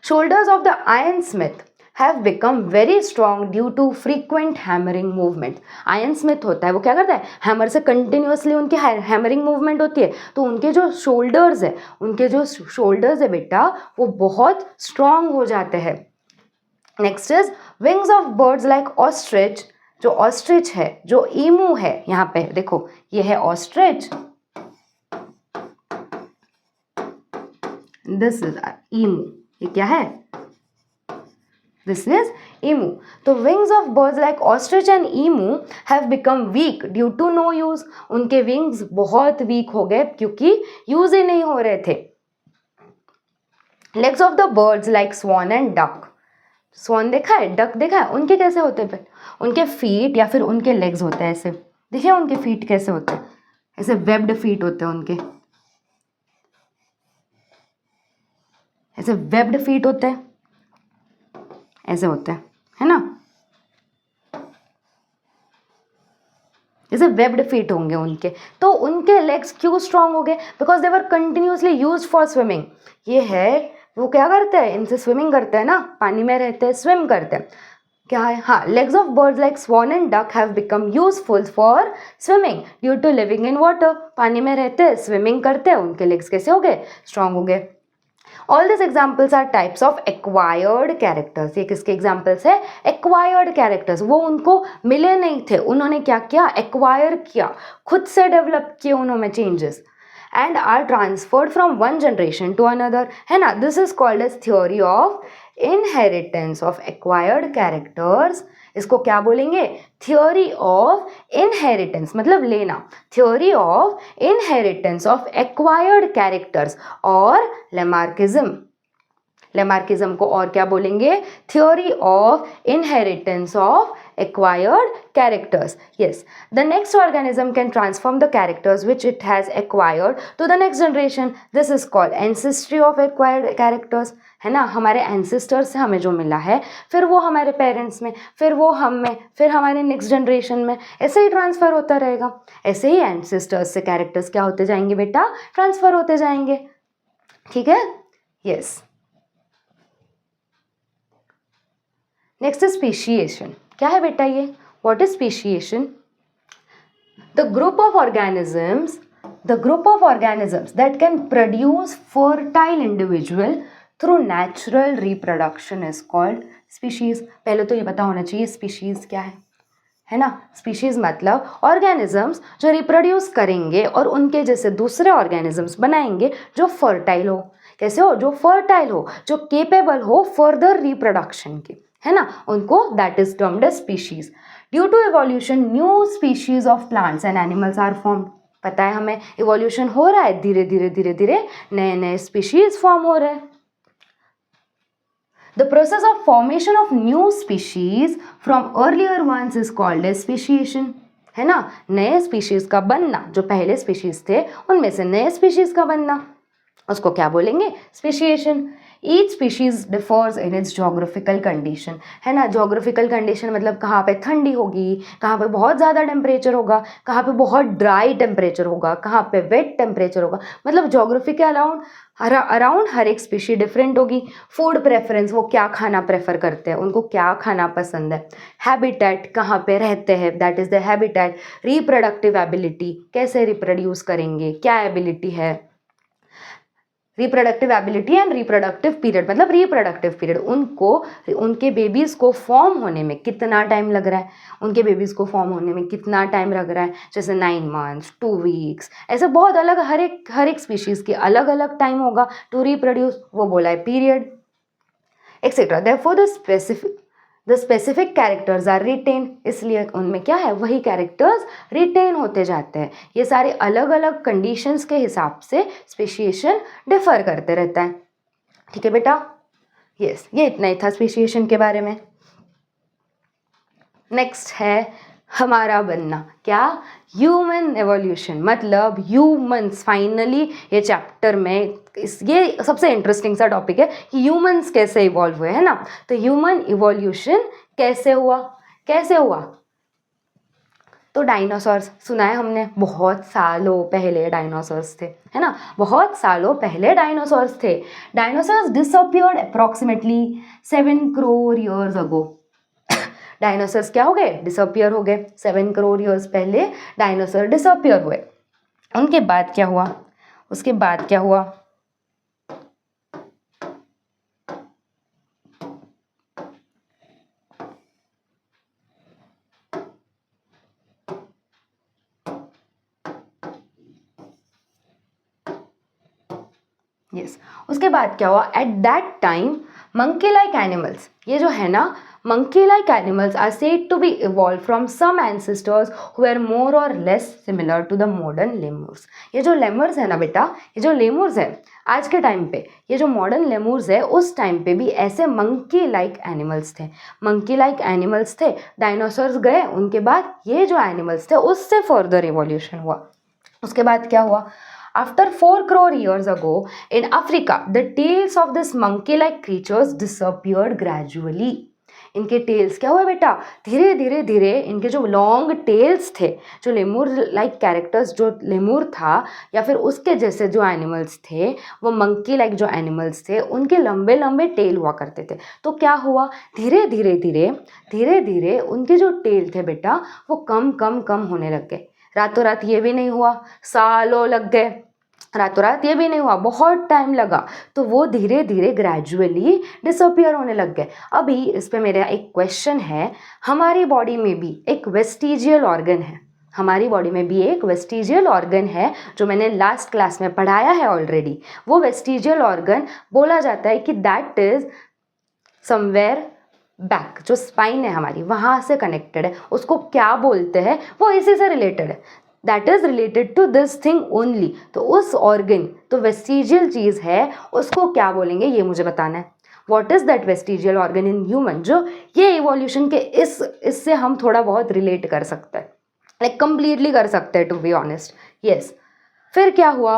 [SPEAKER 1] Shoulders of the iron Smith have become very strong due to frequent hammering movement। Iron Smith होता है वो क्या करता है, हैमर से कंटिन्यूसली उनकी हैमरिंग मूवमेंट होती है, तो उनके जो शोल्डर्स है बेटा वो बहुत स्ट्रांग हो जाते हैं। Next is wings of birds like ostrich. जो ऑस्ट्रिच है, जो ईमू है, यहाँ पे देखो ये है ऑस्ट्रिच, दिस इज ईमू, ये क्या है, दिस इज emu। तो wings of birds like ostrich and emu have become weak due to no use. उनके विंग्स बहुत वीक हो गए क्योंकि यूज ही नहीं हो रहे थे। Legs of the birds like swan and duck. Swan देखा है, डक देखा है, उनके कैसे होते हैं, उनके फीट या फिर उनके लेग्स होते हैं ऐसे, देखिए उनके फीट कैसे होते हैं, ऐसे वेब्ड फीट होते हैं उनके, ऐसे वेब्ड फीट होते हैं, ऐसे होते हैं, है ना, जैसे वेब्ड फीट होंगे उनके। तो उनके लेग्स क्यों स्ट्रांग हो गए, because they were continuously used for swimming. ये है वो क्या करते हैं, इनसे स्विमिंग करते हैं ना, पानी में रहते हैं, स्विम करते हैं, क्या है, हाँ, legs of birds like swan and duck have become useful for swimming due to living in water. पानी में रहते हैं, स्विमिंग करते हैं, उनके लेग्स कैसे हो गए, स्ट्रांग हो गए। All this examples are types of acquired characters. ये किसके एग्जाम्पल्स है, एक्वायर्ड कैरेक्टर्स। वो उनको मिले नहीं थे, उन्होंने क्या किया, एक्वायर किया, खुद से डेवलप किए उन्होंने changes, and are transferred from one generation to another, है ना। This is called as theory of inheritance of acquired characters। इसको क्या बोलेंगे, theory of inheritance, मतलब लेना, theory of inheritance of acquired characters और Lamarckism। लेमार्किज्म को और क्या बोलेंगे, theory of inheritance of acquired characters। Yes, the next organism can transform the characters which it has acquired to the next generation। This is called ancestry of acquired characters, है ना। हमारे ancestors से हमें जो मिला है, फिर वो हमारे पेरेंट्स में, फिर वो हम में, फिर हमारे नेक्स्ट जनरेशन में, ऐसे ही ट्रांसफ़र होता रहेगा। ऐसे ही ancestors से कैरेक्टर्स क्या होते जाएंगे बेटा, ट्रांसफ़र होते जाएंगे, ठीक है। Yes, next is speciation. क्या है बेटा ये, what is speciation? The group of organisms that can produce fertile individual through natural reproduction is called species. पहले तो ये पता होना चाहिए स्पीशीज क्या है ना। स्पीशीज मतलब ऑर्गेनिजम्स जो रिप्रोड्यूस करेंगे और उनके जैसे दूसरे ऑर्गेनिजम्स बनाएंगे जो फर्टाइल हो। कैसे हो, जो फर्टाइल हो, जो केपेबल हो फर्दर रिप्रोडक्शन की, है ना, उनको that is termed as species. Due to evolution new species of plants and animals are formed. पता है हमें इवोल्यूशन हो रहा है, धीरे धीरे नए नए स्पीशीज फॉर्म हो रहे हैं। The process of formation of new species from earlier ones is called as speciation, है ना। नए स्पीशीज का बनना, जो पहले स्पीशीज थे उनमें से नए स्पीशीज का बनना, उसको क्या बोलेंगे, speciation. Each species differs in its geographical condition, है ना। जोग्राफिकल कंडीशन मतलब कहाँ पे ठंडी होगी, कहाँ पे बहुत ज़्यादा टेम्परेचर होगा, कहाँ पे बहुत ड्राई टेम्परेचर होगा, कहाँ पे वेट टेम्परेचर होगा, मतलब जोग्राफी के अराउंड हर एक स्पीशी डिफरेंट होगी। फूड प्रेफरेंस, वो क्या खाना प्रेफर करते हैं, उनको क्या खाना पसंद है। हैबिटेट, कहाँ पे रहते हैं, that is the habitat. Reproductive ability, कैसे रिप्रोड्यूस करेंगे, क्या एबिलिटी है। Reproductive ability and reproductive period, मतलब रिप्रोडक्टिव पीरियड, उनको उनके बेबीज़ को फॉर्म होने में कितना टाइम लग रहा है, उनके बेबीज़ को फॉर्म होने में कितना टाइम लग रहा है, जैसे 9 मंथ्स, 2 वीक्स, ऐसे बहुत अलग, हर एक स्पीशीज़ की अलग अलग टाइम होगा टू रिप्रोड्यूस, वो बोला है period, etcetera. Therefore the specific characters are written, इसलिए उनमें क्या है, वही कैरेक्टर्स रिटेन होते जाते हैं। ये सारे अलग अलग कंडीशंस के हिसाब से स्पेशिएशन डिफर करते रहता है। ठीक है बेटा, यस, ये इतना ही था स्पेशिएशन के बारे में। नेक्स्ट है हमारा बनना, क्या, ह्यूमन एवोल्यूशन, मतलब ह्यूमंस फाइनली ये चैप्टर में ये सबसे इंटरेस्टिंग सा टॉपिक है कि ह्यूमंस कैसे इवॉल्व हुए, है ना। तो ह्यूमन इवोल्यूशन कैसे हुआ, कैसे हुआ, तो डायनासोर्स सुना है हमने, बहुत सालों पहले डायनासोर्स थे, है ना, बहुत सालों पहले डायनासोर्स थे। Dinosaurs disappeared approximately 7 crore years अगो। डायनासोर्स क्या हो गए, डिसअपियर हो गए। 7 करोड़ ईयर्स पहले डायनासोर डिसअपियर हुए। उनके बाद क्या हुआ, उसके बाद क्या हुआ, यस, उसके बाद क्या हुआ, at that time monkey like animals, ये जो है ना, monkey like animals are said to be evolved from some ancestors who were more or less similar to the modern lemurs। ये जो लेमर्स है ना बेटा, ये जो लेमूर्स है आज के टाइम पे, ये जो मॉडर्न लेमूर्स है उस टाइम पे भी ऐसे मंकी लाइक एनिमल्स थे, मंकी लाइक एनिमल्स थे। डायनासोर्स गए, उनके बाद ये जो एनिमल्स थे उससे फर्दर इवोल्यूशन हुआ। उसके बाद क्या हुआ, After 4 crore years ago in Africa, the tails of this monkey-like creatures disappeared gradually। इनके टेल्स क्या हुए बेटा, धीरे धीरे धीरे इनके जो लॉन्ग टेल्स थे, जो लेमूर लाइक कैरेक्टर्स, जो लेमूर था या फिर उसके जैसे जो एनिमल्स थे, वो मंकी लाइक जो एनिमल्स थे, उनके लंबे लंबे टेल हुआ करते थे। तो क्या हुआ, धीरे धीरे धीरे धीरे धीरे उनके जो टेल थे बेटा वो कम कम कम होने लग गए। रातों रात ये भी नहीं हुआ, सालों लग गए, रातों रात ये भी नहीं हुआ, बहुत टाइम लगा। तो वो धीरे धीरे ग्रेजुअली डिसअपियर होने लग गए। अभी इस पे मेरा एक क्वेश्चन है, हमारी बॉडी में भी एक वेस्टिजियल ऑर्गन है, हमारी बॉडी में भी एक वेस्टिजियल ऑर्गन है जो मैंने लास्ट क्लास में पढ़ाया है ऑलरेडी। वो वेस्टिजियल ऑर्गन बोला जाता है कि दैट इज समवेयर बैक, जो स्पाइन है हमारी वहाँ से कनेक्टेड है। उसको क्या बोलते हैं, वो इसी से रिलेटेड है, that is related to this thing only. तो उस ऑर्गन, तो वेस्टिजियल चीज़ है, उसको क्या बोलेंगे ये मुझे बताना है। What is that vestigial organ in human, जो ये इवोल्यूशन के इससे हम थोड़ा बहुत रिलेट कर सकते हैं, लाइक कंप्लीटली कर सकते हैं टू बी ऑनेस्ट। यस, फिर क्या हुआ,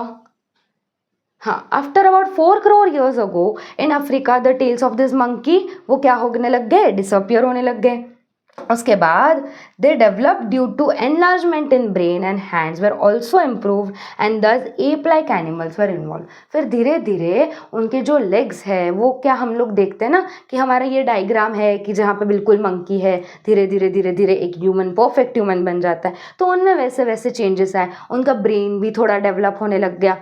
[SPEAKER 1] हाँ, after about 4 crore years ago in Africa the tails of this monkey वो क्या होने लग गए, डिसअपियर होने लग गए। उसके बाद they develop due to enlargement in brain and hands were also improved and thus ape like animals were involved. फिर धीरे धीरे उनके जो लेग्स है वो क्या, हम लोग देखते हैं ना कि हमारा ये डायग्राम है कि जहाँ पे बिल्कुल मंकी है, धीरे धीरे धीरे धीरे एक ह्यूमन, परफेक्ट ह्यूमन बन जाता है। तो उनमें वैसे वैसे चेंजेस आए, उनका ब्रेन भी थोड़ा डेवलप होने लग गया,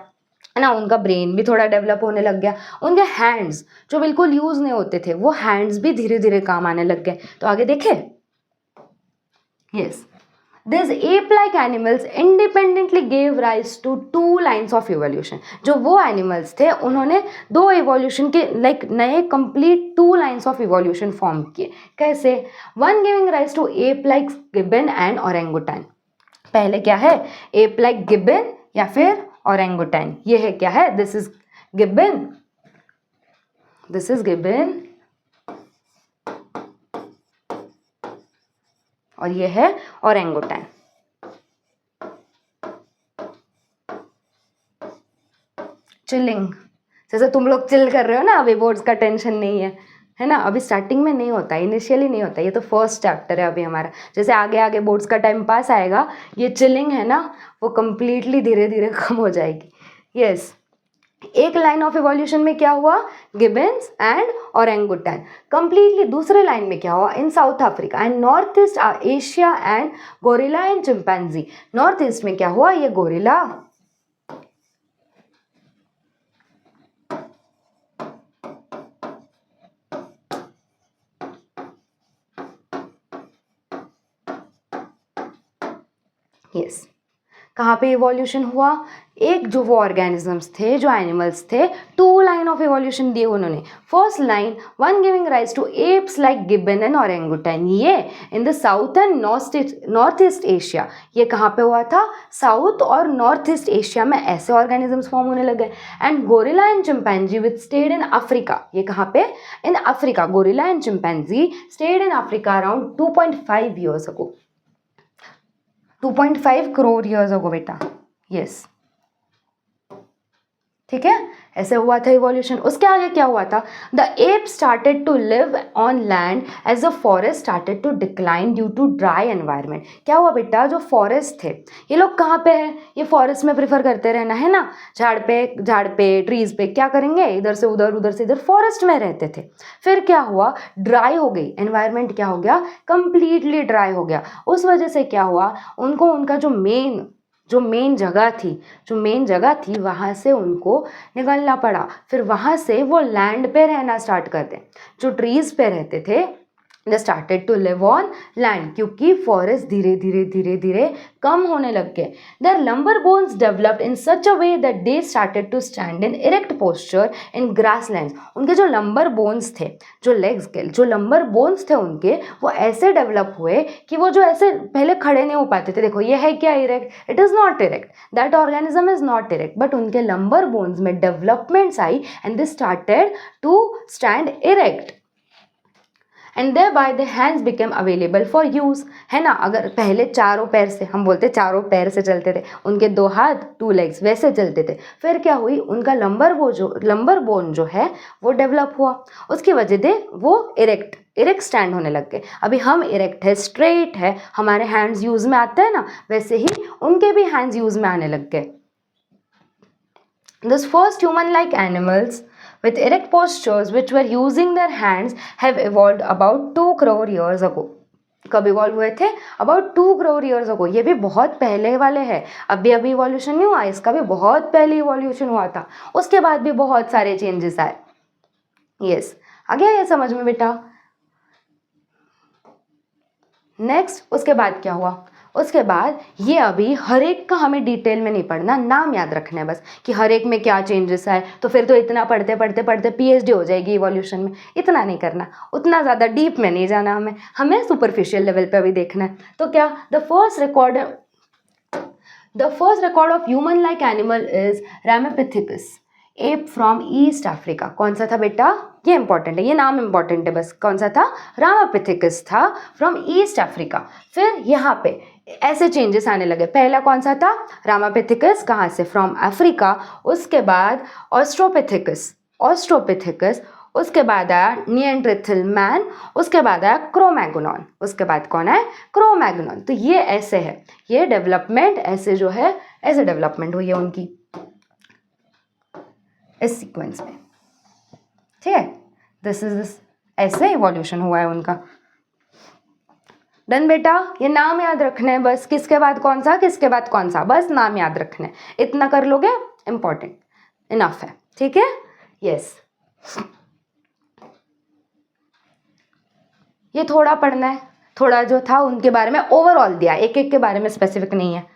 [SPEAKER 1] है ना, उनका ब्रेन भी थोड़ा डेवलप होने लग गया। उनके हैंड्स जो बिल्कुल यूज़ नहीं होते थे, वो हैंड्स भी धीरे धीरे काम आने लग गए। तो आगे देखे, yes, this ape like animals independently gave rise to 2 lines of evolution. जो वो एनिमल्स थे उन्होंने 2 इवोल्यूशन के लाइक नए complete 2 lines of evolution form किए। कैसे, one giving rise to ape like gibbon and orangutan. पहले क्या है, एप लाइक गिबन या फिर ओरेंगुटान। ये है क्या है, this is gibbon, this is gibbon और ये है ओरेंगुटान। चिलिंग, जैसे तुम लोग चिल कर रहे हो ना, अभी बोर्ड्स का टेंशन नहीं है ना, अभी स्टार्टिंग में नहीं होता, इनिशियली नहीं होता, ये तो फर्स्ट चैप्टर है अभी हमारा। जैसे आगे आगे बोर्ड्स का टाइम पास आएगा, ये चिलिंग है ना वो कम्प्लीटली धीरे धीरे कम हो जाएगी। यस, एक लाइन ऑफ इवोल्यूशन में क्या हुआ, गिबन्स एंड ओरेंगुटन। कंप्लीटली दूसरे लाइन में क्या हुआ, in South Africa and north east Asia and gorilla and chimpanzee. North east में क्या हुआ, ये गोरिल्ला, यस कहाँ पे इवोल्यूशन हुआ, एक जो वो ऑर्गेनिजम्स थे, जो एनिमल्स थे, 2 लाइन ऑफ इवोल्यूशन दिए उन्होंने। First line, one giving rise to apes like gibbon and orangutan, ये in the south and north east Asia. ये कहाँ पे हुआ था, साउथ और नॉर्थ ईस्ट एशिया में ऐसे ऑर्गेनिजम्स फॉर्म होने लगे। And gorilla and chimpanzee which stayed in Africa, ये कहाँ पे, in Africa. Gorilla and chimpanzee stayed in Africa around 2.5 years ago, 2.5 crore years ago बेटा। यस, ठीक है, ऐसे हुआ था इवोल्यूशन। उसके आगे क्या हुआ था, the ape started to live on land as the forest started to decline due to dry environment. क्या हुआ बेटा, जो फॉरेस्ट थे, ये लोग कहाँ पे है, ये फॉरेस्ट में प्रेफर करते रहना है ना, झाड़ पे ट्रीज पे क्या करेंगे, इधर से उधर से इधर, फॉरेस्ट में रहते थे। फिर क्या हुआ, ड्राई हो गई एनवायरनमेंट, क्या हो गया, कंप्लीटली ड्राई हो गया। उस वजह से क्या हुआ, उनको उनका जो मेन जगह थी वहाँ से उनको निकलना पड़ा। फिर वहाँ से वो लैंड पे रहना स्टार्ट कर दें, जो ट्रीज पे रहते थे, they started to live on land, क्योंकि फॉरेस्ट धीरे धीरे कम होने लग गए। Their lumbar bones developed in such a way that they started to stand in erect posture in grasslands. उनके जो लंबर बोन्स थे, जो लेग्स के जो लंबर बोन्स थे उनके, वो ऐसे डेवलप हुए कि वो जो ऐसे पहले खड़े नहीं हो पाते थे। देखो ये है क्या, erect, it is not erect, that organism is not erect, but उनके लंबर बोन्स में डेवलपमेंट्स आई and they started to stand erect and thereby the hands became available for use, है ना। अगर पहले चारों पैर से, हम बोलते चारों पैर से चलते थे, उनके 2 हाथ 2 legs वैसे चलते थे। फिर क्या हुई, उनका लंबर बोन जो है वो डेवलप हुआ, उसकी वजह से वो इरेक्ट स्टैंड होने लग गए। अभी हम इरेक्ट है, स्ट्रेट है, हमारे हैंड्स यूज़ में आते हैं ना, वैसे ही उनके भी हैंड्स यूज़ में आने लग गए। Thus first human-like animals with erect postures which were using their hands have evolved about 2 crore years ago. कब इवॉल्व हुए थे, अबाउट 2 crore years ago। ये भी बहुत पहले वाले हैं, अभी इवोल्यूशन नहीं हुआ, इसका भी बहुत पहले इवोल्यूशन हुआ था, उसके बाद भी बहुत सारे चेंजेस आए। यस, आ गया ये समझ में बेटा। नेक्स्ट, उसके बाद क्या हुआ, उसके बाद ये अभी हर एक का हमें डिटेल में नहीं पढ़ना, नाम याद रखना है बस कि हर एक में क्या चेंजेस आए। तो फिर तो इतना पढ़ते PhD हो जाएगी इवोल्यूशन में, इतना नहीं करना, उतना ज़्यादा डीप में नहीं जाना, हमें सुपरफिशियल लेवल पे अभी देखना है। तो क्या, the first record of human like animal is Ramapithecus app from east Africa. कौन सा था बेटा, ये इंपॉर्टेंट है, ये नाम इंपॉर्टेंट है बस, कौन सा था, रामापिथिकस था फ्रॉम ईस्ट अफ्रीका। फिर यहाँ पे ऐसे चेंजेस आने लगे, पहला कौन सा था, रामापिथिकस, कहाँ से, फ्रॉम अफ्रीका। उसके बाद ऑस्ट्रोपिथिकस, उसके बाद आया निएंडरथल मैन, उसके बाद आया क्रोमैगनॉन, उसके बाद कौन है, क्रोमैगनॉन। तो ये ऐसे है, ये डेवलपमेंट ऐसे जो है, ऐसे डेवलपमेंट हुई है उनकी इस सीक्वेंस में, ठीक है। दिस ऐसे इवोल्यूशन हुआ है उनका। डन बेटा, ये नाम याद रखना है बस, किसके बाद कौन सा, किसके बाद कौन सा, बस नाम याद रखना है, इतना कर लोगे, इंपॉर्टेंट इनफ है, ठीक है। यस, ये थोड़ा पढ़ना है, थोड़ा जो था उनके बारे में ओवरऑल दिया, एक एक के बारे में स्पेसिफिक नहीं है।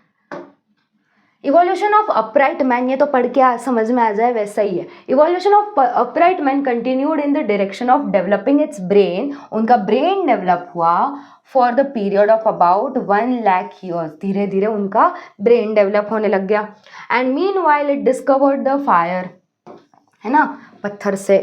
[SPEAKER 1] इवोल्यूशन ऑफ अपराइट मैन, ये तो पढ़ के समझ में आ जाए वैसा ही है। Evolution of upright man continued in the direction of developing it's brain, उनका ब्रेन डेवलप हुआ for the period of about 1 lakh years, धीरे धीरे उनका ब्रेन डेवलप होने लग गया। And mean while it discovered the fire, है ना, पत्थर से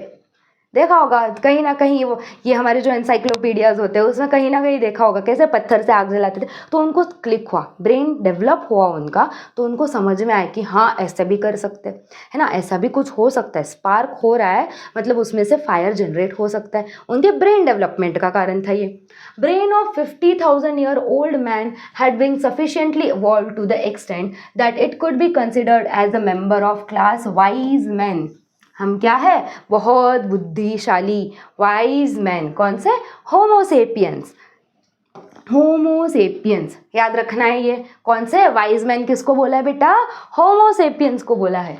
[SPEAKER 1] देखा होगा कहीं ना कहीं, वो ये हमारे जो एनसाइक्लोपीडियाज होते हैं उसमें कहीं ना कहीं देखा होगा कैसे पत्थर से आग जलाते थे, तो उनको क्लिक हुआ, ब्रेन डेवलप हुआ उनका, तो उनको समझ में आया कि हाँ ऐसे भी कर सकते हैं, है ना, ऐसा भी कुछ हो सकता है, स्पार्क हो रहा है, मतलब उसमें से फायर जनरेट हो सकता है। उनके ब्रेन डेवलपमेंट का कारण था ये। Brain of 50,000 year old man had been sufficiently evolve to the extent that it could be considered as a member of class wise man. हम क्या है, बहुत बुद्धिशाली वाइज मैन। कौन से? होमोसेपियंस। होमोसेपियंस याद रखना है ये। कौन से? वाइज मैन किसको बोला है बेटा? होमोसेपियंस को बोला है।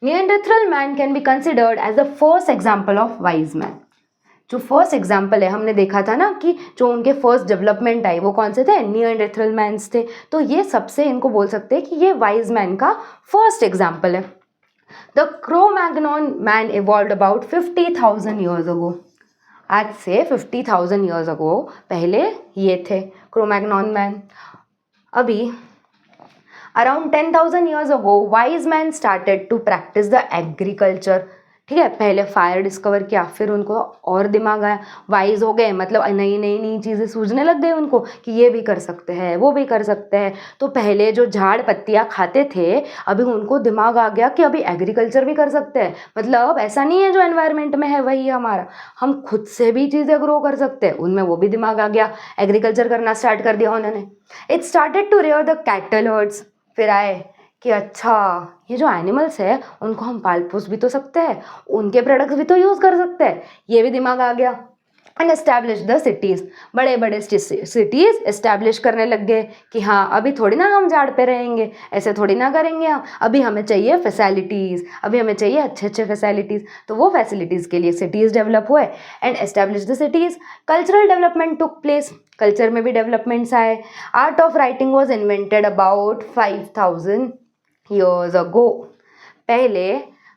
[SPEAKER 1] Neanderthal man can be considered as the first example of wise man. जो फर्स्ट एग्जाम्पल है, हमने देखा था ना कि जो उनके फर्स्ट डेवलपमेंट आई वो कौन से थे? निएंडरथल मैन्स थे। तो ये सबसे इनको बोल सकते हैं कि ये वाइज मैन का फर्स्ट एग्जाम्पल है। The Cro-Magnon man evolved about 50,000 years ago. आज से 50,000 years ago पहले ये थे क्रोमैग्नॉन मैन। अभी around 10,000 years ago wise man started to practice the agriculture। ठीक है, पहले फायर डिस्कवर किया, फिर उनको और दिमाग आया, वाइज हो गए, मतलब नई नई नई चीज़ें सूझने लग गई उनको कि ये भी कर सकते हैं, वो भी कर सकते हैं। तो पहले जो झाड़ पत्तियाँ खाते थे, अभी उनको दिमाग आ गया कि अभी एग्रीकल्चर भी कर सकते हैं। मतलब ऐसा नहीं है जो एनवायरनमेंट में है वही हमारा, हम खुद से भी चीज़ें ग्रो कर सकते हैं। उनमें वो भी दिमाग आ गया, एग्रीकल्चर करना स्टार्ट कर दिया उन्होंने। It started to rear the cattle herds. फिर आए कि अच्छा ये जो एनिमल्स है उनको हम पाल पोस भी तो सकते हैं, उनके प्रोडक्ट्स भी तो यूज़ कर सकते हैं, ये भी दिमाग आ गया। एंड एस्टैब्लिश द सिटीज़, बड़े बड़े सिटीज़ एस्टैब्लिश करने लग गए कि हाँ अभी थोड़ी ना हम झाड़ पे रहेंगे, ऐसे थोड़ी ना करेंगे हम, अभी हमें चाहिए फैसिलिटीज़, अभी हमें चाहिए अच्छे अच्छे फैसिलिटीज़। तो वो फैसिलिटीज़ के लिए सिटीज़ डेवलप हुए and establish the cities. Cultural development took place, culture में भी डेवलपमेंट्स आए। Art of writing was invented about 5,000 years ago। पहले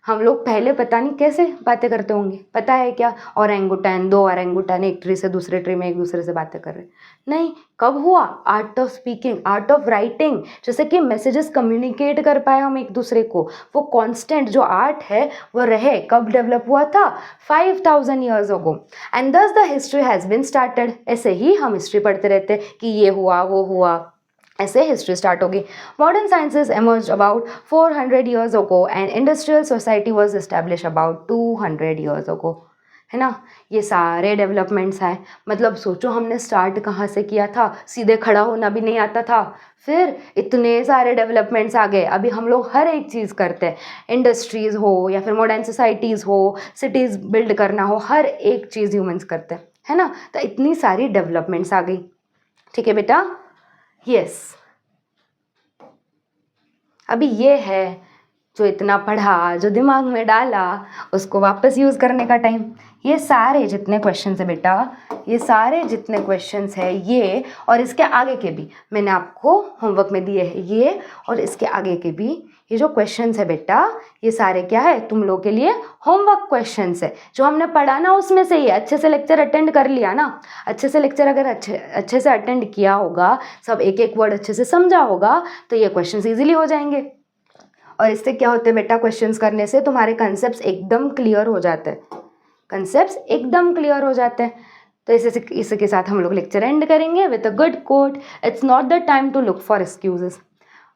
[SPEAKER 1] हम लोग पहले पता नहीं कैसे बातें करते होंगे, पता है क्या? औरंगुटैन, दो औरंगुटैन एक ट्री से दूसरे ट्री में एक दूसरे से बातें कर रहे, नहीं। कब हुआ? Art of speaking, art of writing, जैसे कि मैसेजेस कम्युनिकेट कर पाए हम एक दूसरे को, वो कांस्टेंट जो आर्ट है वो रहे। कब डेवलप हुआ था? 5,000 years ago। And thus the history has been started. ऐसे ही हम हिस्ट्री पढ़ते रहते कि ये हुआ वो हुआ, ऐसे हिस्ट्री स्टार्ट होगी। Modern sciences emerge about 400 years ago and industrial society was establish about 200 years ago। है ना, ये सारे डेवलपमेंट्स आए। मतलब सोचो हमने स्टार्ट कहाँ से किया था, सीधे खड़ा होना भी नहीं आता था, फिर इतने सारे डेवलपमेंट्स आ गए। अभी हम लोग हर एक चीज़ करते हैं, इंडस्ट्रीज़ हो या फिर मॉडर्न सोसाइटीज़ हो, सिटीज़ बिल्ड करना हो, हर एक चीज़ ह्यूमंस करते हैं, है ना। तो इतनी सारी डेवलपमेंट्स आ गई। ठीक है बेटा, यस। अभी ये है जो इतना पढ़ा, जो दिमाग में डाला, उसको वापस यूज़ करने का टाइम। ये सारे जितने क्वेश्चंस है बेटा, ये सारे जितने क्वेश्चंस है ये और इसके आगे के भी मैंने आपको होमवर्क में दिए हैं, ये और इसके आगे के भी ये जो क्वेश्चंस है बेटा, ये सारे क्या है? तुम लोग के लिए होमवर्क क्वेश्चंस है। जो हमने पढ़ा ना उसमें से ही अच्छे से लेक्चर अटेंड कर लिया ना, अच्छे से लेक्चर अगर अच्छे से अटेंड किया होगा, सब एक एक वर्ड अच्छे से समझा होगा, तो ये क्वेश्चंस ईजिली हो जाएंगे। और इससे क्या होते हैं बेटा? क्वेश्चंस करने से तुम्हारे कंसेप्ट एकदम क्लियर हो जाते हैं, कंसेप्ट एकदम क्लियर हो जाते हैं। तो इसी के साथ हम लोग लेक्चर एंड करेंगे with a good quote. It's not the time to look for excuses.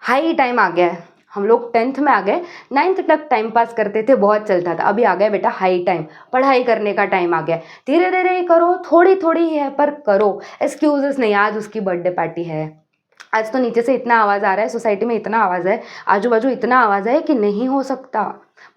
[SPEAKER 1] High time आ गया है, हम लोग 10th में आ गए, 9th तक टाइम पास करते थे, बहुत चलता था, अभी आ गया बेटा हाई टाइम, पढ़ाई करने का टाइम आ गया। धीरे धीरे ही करो, थोड़ी थोड़ी ही है पर करो, एक्सक्यूजेस नहीं। आज उसकी बर्थडे पार्टी है, आज तो नीचे से इतना आवाज़ आ रहा है, सोसाइटी में इतना आवाज़ है, आजू बाजू इतना आवाज़ है कि नहीं हो सकता,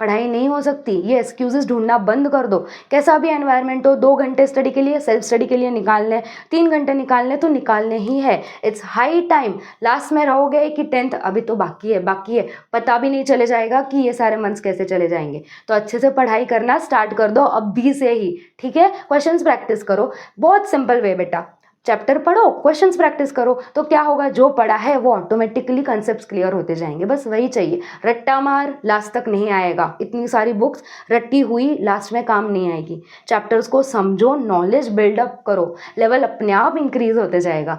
[SPEAKER 1] पढ़ाई नहीं हो सकती। ये एक्सक्यूजेस ढूंढना बंद कर दो। कैसा भी एनवायरनमेंट हो, 2 घंटे स्टडी के लिए, सेल्फ स्टडी के लिए निकालने, 3 घंटे निकालने तो निकालने ही है। It's high time. लास्ट में रहोगे कि 10th अभी तो बाकी है, पता भी नहीं चले जाएगा कि ये सारे मंथ्स कैसे चले जाएंगे। तो अच्छे से पढ़ाई करना स्टार्ट कर दो अभी से ही, ठीक है। क्वेश्चंस प्रैक्टिस करो, बहुत सिंपल वे बेटा। चैप्टर पढ़ो, क्वेश्चंस प्रैक्टिस करो, तो क्या होगा? जो पढ़ा है वो ऑटोमेटिकली कंसेप्ट्स क्लियर होते जाएंगे। बस वही चाहिए। रट्टा मार लास्ट तक नहीं आएगा। इतनी सारी बुक्स रट्टी हुई लास्ट में काम नहीं आएगी। चैप्टर्स को समझो, नॉलेज बिल्डअप करो, लेवल अपने आप इंक्रीज होते जाएगा।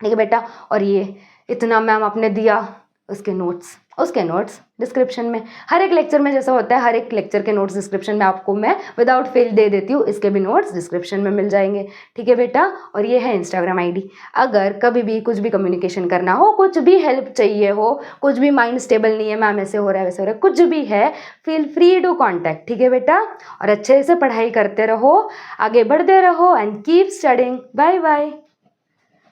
[SPEAKER 1] ठीक है बेटा। और ये इतना मैम आपने दिया, उसके नोट्स उसके नोट्स डिस्क्रिप्शन में। हर एक लेक्चर में जैसा होता है, हर एक लेक्चर के नोट्स डिस्क्रिप्शन में आपको मैं विदाउट फेल दे देती हूँ, इसके भी नोट्स डिस्क्रिप्शन में मिल जाएंगे। ठीक है बेटा, और ये है इंस्टाग्राम आईडी। अगर कभी भी कुछ भी कम्युनिकेशन करना हो, कुछ भी हेल्प चाहिए हो, कुछ भी माइंड स्टेबल नहीं है, मैम ऐसे हो रहा है वैसे हो रहा है, कुछ भी है, फील फ्री टू कॉन्टैक्ट। ठीक है बेटा, और अच्छे से पढ़ाई करते रहो, आगे बढ़ते रहो and keep studying. Bye bye.